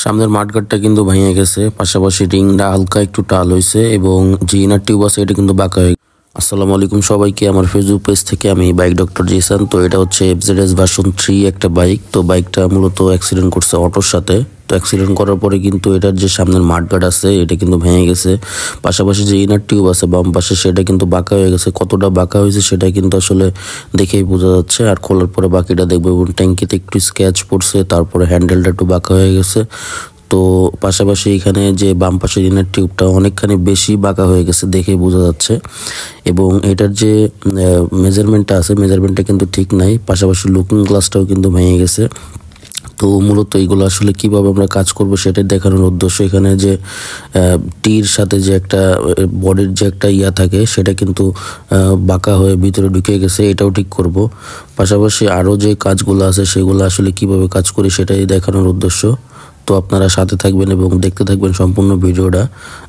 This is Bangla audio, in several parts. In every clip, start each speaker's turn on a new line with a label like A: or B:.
A: সামনের মাঠগাটটা কিন্তু ভেঙে গেছে, পাশাপাশি রিংটা হালকা একটু টাল হয়েছে এবং যে ইনার টিউব আছে এটা কিন্তু বাঁকা হয়ে। আসসালামু আলাইকুম সবাইকে, আমার ফেসবুক পেজ থেকে আমি বাইক ডক্টর জিসান। তো এটা হচ্ছে FZS ভার্সন 3 একটা বাইক। তো বাইকটা মূলত অ্যাক্সিডেন্ট করছে অটোর সাথে। তো অ্যাক্সিডেন্ট করার পরে কিন্তু এটার যে সামনের মাঠগাট আছে এটা কিন্তু ভেঙে গেছে, পাশাপাশি যে ইনার টিউব আছে বাম পাশে সেটা কিন্তু বাঁকা হয়ে গেছে। কতটা বাঁকা হয়েছে সেটা কিন্তু আসলে দেখেই বোঝা যাচ্ছে। আর খোলার পরে বাকিটা দেখবো, এবং ট্যাঙ্কিতে একটু স্ক্র্যাচ পড়ছে, তারপরে হ্যান্ডেলটা একটু বাঁকা হয়ে গেছে। তো পাশাপাশি এখানে যে বাম পাশের ইনার টিউবটা অনেকখানি বেশি বাঁকা হয়ে গেছে, দেখেই বোঝা যাচ্ছে। এবং এটার যে মেজারমেন্টটা আছে মেজারমেন্টটা কিন্তু ঠিক নাই, পাশাপাশি লুকিং গ্লাসটাও কিন্তু ভেঙে গেছে। তো মূলত এইগুলো আসলে কিভাবে আমরা কাজ করব সেটাই দেখানোর উদ্দেশ্য। এখানে যে টির সাথে যে একটা বডির যে একটা ইয়া থাকে সেটা কিন্তু বাঁকা হয়ে ভিতরে ঢুকে গেছে, এটাও ঠিক করব। পাশাপাশি আরও যে কাজগুলো আছে সেগুলো আসলে কিভাবে কাজ করি সেটাই দেখানোর উদ্দেশ্য। তো আপনারা সাথে থাকবেন এবং দেখতে থাকবেন সম্পূর্ণ ভিডিওটা।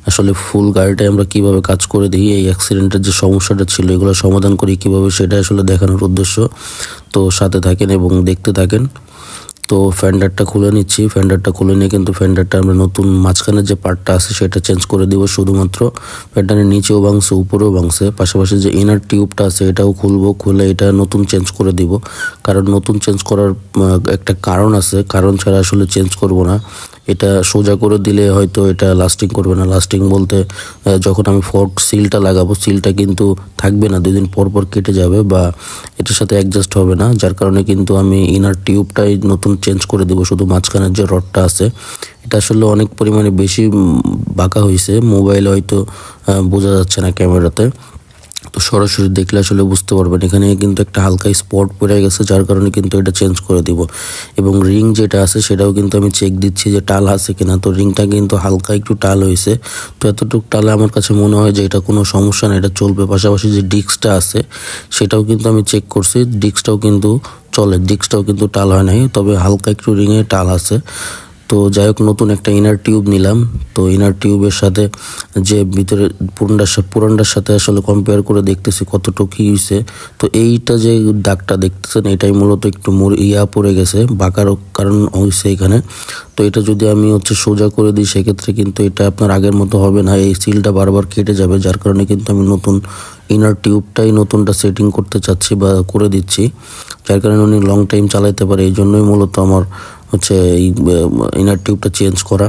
A: আসলে ফুল গাড়িটাই আমরা কিভাবে কাজ করে দিই, এই অ্যাক্সিডেন্টের যে সমস্যাটা ছিল এগুলো সমাধান করি কিভাবে সেটা আসলে দেখানোর উদ্দেশ্য। তো সাথে থাকেন এবং দেখতে থাকেন। তো ফেন্ডারটা খুলে নিচ্ছি, ফেন্ডারটা খুলে নিয়ে কিন্তু ফেন্ডারটা আমরা নতুন মাঝখানে যে পার্টটা আছে সেটা চেঞ্জ করে দিব শুধুমাত্র। ফেন্ডারের নিচেও ভাঙছে উপরেও ভাঙছে, পাশাপাশি যে ইনার টিউবটা আছে এটাও খুলবো, খুলে এটা নতুন চেঞ্জ করে দিব। কারণ নতুন চেঞ্জ করার একটা কারণ আছে, কারণ ছাড়া আসলে চেঞ্জ করব না। এটা সোজা করে দিলে হয়তো এটা লাস্টিং করবে না। লাস্টিং বলতে যখন আমি ফর্ক সিলটা লাগাবো সিলটা কিন্তু থাকবে না, 2 দিন পর পর কেটে যাবে বা এটার সাথে অ্যাডজাস্ট হবে না। যার কারণে কিন্তু আমি ইনার টিউবটাই নতুন চেঞ্জ করে দেবো, শুধু মাঝখানের যে রডটা আছে এটা আসলে অনেক পরিমাণে বেশি বাঁকা হয়েছে, মোবাইলে হয়তো বোঝা যাচ্ছে না ক্যামেরাতে। তো সরাসরি দেখলে আসলে বুঝতে পারবেন এখানে কিন্তু একটা হালকা স্পট পড়ে গেছে, যার কারণে কিন্তু এটা চেঞ্জ করে দিব। এবং রিং যেটা আছে সেটাও কিন্তু আমি চেক দিচ্ছি যে টাল আছে কিনা। তো রিংটা কিন্তু হালকা একটু টাল হয়েছে, তো এতটুকু টালে আমার কাছে মনে হয় যে এটা কোনো সমস্যা না, এটা চলবে। পাশাপাশি যে ডিস্কটা আছে সেটাও কিন্তু আমি চেক করছি, ডিস্কটাও কিন্তু চলে, ডিস্কটাও কিন্তু টাল হয় নাই, তবে হালকা একটু রিংয়ে টাল আছে। তো যাই হোক, নতুন একটা ইনার টিউব নিলাম। তো ইনার টিউবের সাথে যে ভিতরে পুরানটার সাথে আসলে কম্পেয়ার করে দেখতেছি কতটুকু কী হয়েছে। তো এইটা যে দাগটা দেখতেছেন এটাই মূলত একটু পড়ে গেছে, বাঁকার কারণ হয়েছে এখানে। তো এটা যদি আমি সোজা করে দিই সেক্ষেত্রে কিন্তু এটা আপনার আগের মতো হবে না, এই সিলটা বারবার কেটে যাবে। যার কারণে কিন্তু আমি নতুন ইনার টিউবটাই নতুনটা সেটিং করতে চাচ্ছি বা করে দিচ্ছি, যার কারণে উনি লং টাইম চালাতে পারে। এই জন্যই মূলত আমার এই ইনার টিউবটা চেঞ্জ করা।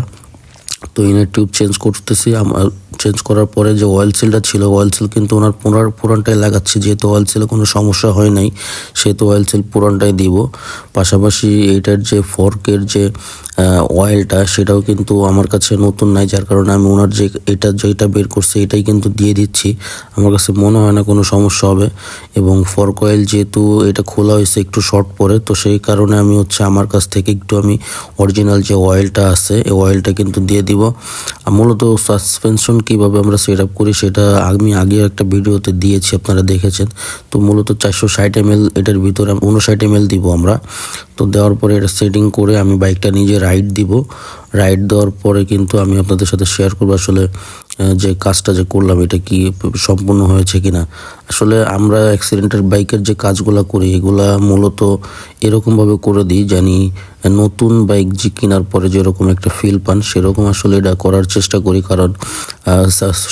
A: তো ইনার টিউব চেঞ্জ করতেছি। আমার চেঞ্জ করার পরে যে অয়েল সিলটা ছিল, অয়েল সিল কিন্তু ওনার পুরানটাই লাগাচ্ছি, যেহেতু অয়েল সিলে কোনো সমস্যা হয় নাই সেহেতু অয়েল সিল পুরানটাই দিব। পাশাপাশি এইটার যে ফর্কের যে অয়েলটা সেটাও কিন্তু আমার কাছে নতুন নাই, যার কারণে আমি ওনার যে যেটা বের করছে এটাই কিন্তু দিয়ে দিচ্ছি। আমার কাছে মনে হয় না কোনো সমস্যা হবে। এবং ফর্ক অয়েল যেহেতু এটা খোলা হয়েছে একটু শর্ট পরে, তো সেই কারণে আমি আমার কাছ থেকে একটু আমি অরিজিনাল যে অয়েলটা আছে এই অয়েলটা কিন্তু দিয়ে দিব। মূলত সাসপেনশন কিভাবে আমরা সেট আপ করি সেটা আমি আগে একটা ভিডিওতে দিয়েছি, আপনারা দেখেছেন। তো মূলত 460 ml এটার ভিতরে 59 ml দিব আমরা। তো দেওয়ার পরে এটা সেটিং করে আমি বাইকটা নিজে রাইড দিব। রাইড দেওয়ার পরে কিন্তু আমি আপনাদের সাথে শেয়ার করবো আসলে যে কাজটা যে করলাম এটা কি সম্পূর্ণ হয়েছে কিনা। আসলে আমরা অ্যাক্সিডেন্টের বাইকের যে কাজগুলো করি এগুলা মূলত এরকমভাবে করে দিই জানি নতুন বাইক যে কেনার পরে যেরকম একটা ফিল পান সেরকম আসলে এটা করার চেষ্টা করি। কারণ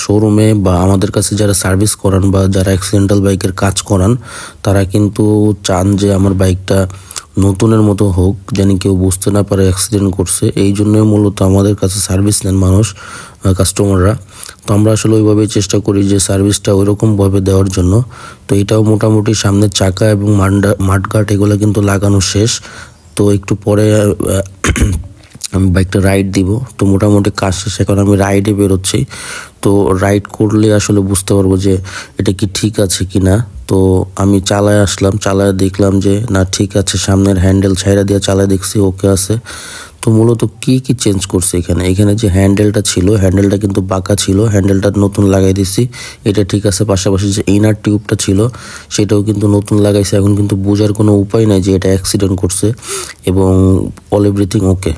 A: শোরুমে বা আমাদের কাছে যারা সার্ভিস করান বা যারা অ্যাক্সিডেন্টাল বাইকের কাজ করান তারা কিন্তু চান যে আমার বাইকটা নতুনের মতো হোক, জানি কেউ বুঝতে না পারে অ্যাক্সিডেন্ট করছে। এই জন্যই মূলত আমাদের কাছে সার্ভিস নেন মানুষ, কাস্টমাররা। তো আমরা আসলে ওইভাবেই চেষ্টা করি যে সার্ভিসটা ওইরকমভাবে দেওয়ার জন্য। তো এটাও মোটামুটি সামনের চাকা এবং মাঠগার্ড এগুলো কিন্তু লাগানো শেষ। তো একটু পরে আমি বাইকটা রাইড দিব। তো মোটামুটি কাজ শেষ, এখন আমি রাইডে বেরোচ্ছি। তো রাইড করলে আসলে বুঝতে পারবো যে এটা কি ঠিক আছে কি না। তো আমি চালায় আসলাম, চালায় দেখলাম যে না ঠিক আছে, সামনের হ্যান্ডেল ছাইড়া দিয়ে চালায় দেখছি ওকে আছে। তো মূলত কি চেঞ্জ করছে এখানে যে হ্যান্ডেলটা ছিল হ্যান্ডেলটা কিন্তু বাঁকা ছিল, হ্যান্ডেলটা নতুন লাগাই দিছি, এটা ঠিক আছে। পাশাপাশি যে ইনার টিউবটা ছিল সেটাও কিন্তু নতুন লাগাইছে। এখন কিন্তু বোঝার কোনো উপায় নাই যে এটা অ্যাক্সিডেন্ট করছে এবং অল এভরিথিং ওকে।